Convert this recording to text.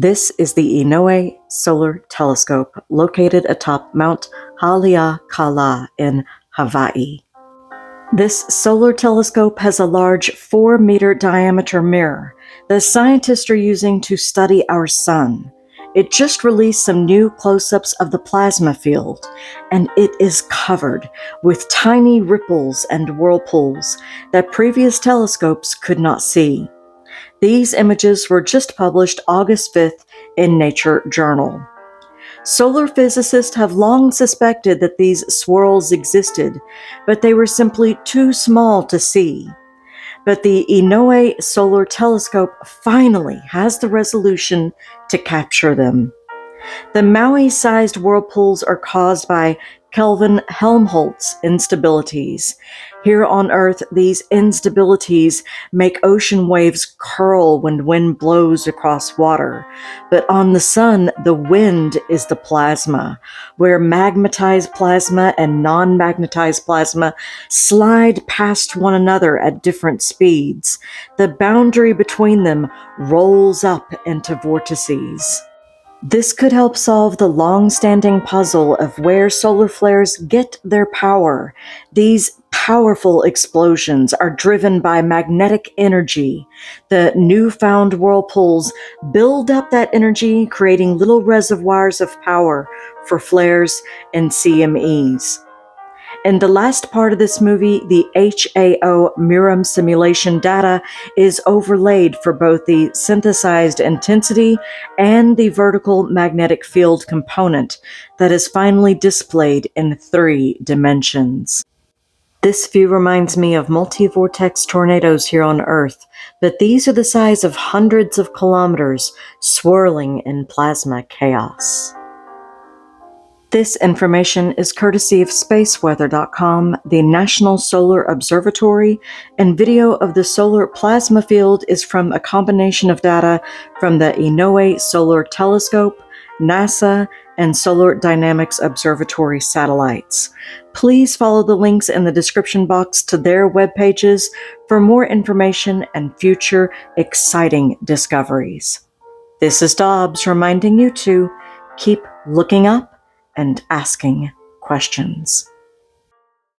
This is the Inouye Solar Telescope located atop Mount Haleakalā in Hawaii. This solar telescope has a large 4-meter diameter mirror that scientists are using to study our sun. It just released some new close-ups of the plasma field, and it is covered with tiny ripples and whirlpools that previous telescopes could not see. These images were just published August 5th in Nature Journal. Solar physicists have long suspected that these swirls existed, but they were simply too small to see. But the Inouye Solar Telescope finally has the resolution to capture them. The Maui-sized whirlpools are caused by Kelvin-Helmholtz instabilities. Here on Earth, these instabilities make ocean waves curl when wind blows across water. But on the sun, the wind is the plasma, where magnetized plasma and non-magnetized plasma slide past one another at different speeds. The boundary between them rolls up into vortices. This could help solve the long-standing puzzle of where solar flares get their power. These powerful explosions are driven by magnetic energy. The newfound whirlpools build up that energy, creating little reservoirs of power for flares and CMEs. In the last part of this movie, the HAO Miram simulation data is overlaid for both the synthesized intensity and the vertical magnetic field component that is finally displayed in 3 dimensions. This view reminds me of multi-vortex tornadoes here on Earth, but these are the size of hundreds of kilometers swirling in plasma chaos. This information is courtesy of spaceweather.com, the National Solar Observatory, and video of the solar plasma field is from a combination of data from the Inouye Solar Telescope, NASA, and Solar Dynamics Observatory satellites. Please follow the links in the description box to their web pages for more information and future exciting discoveries. This is Dobbs reminding you to keep looking up and asking questions.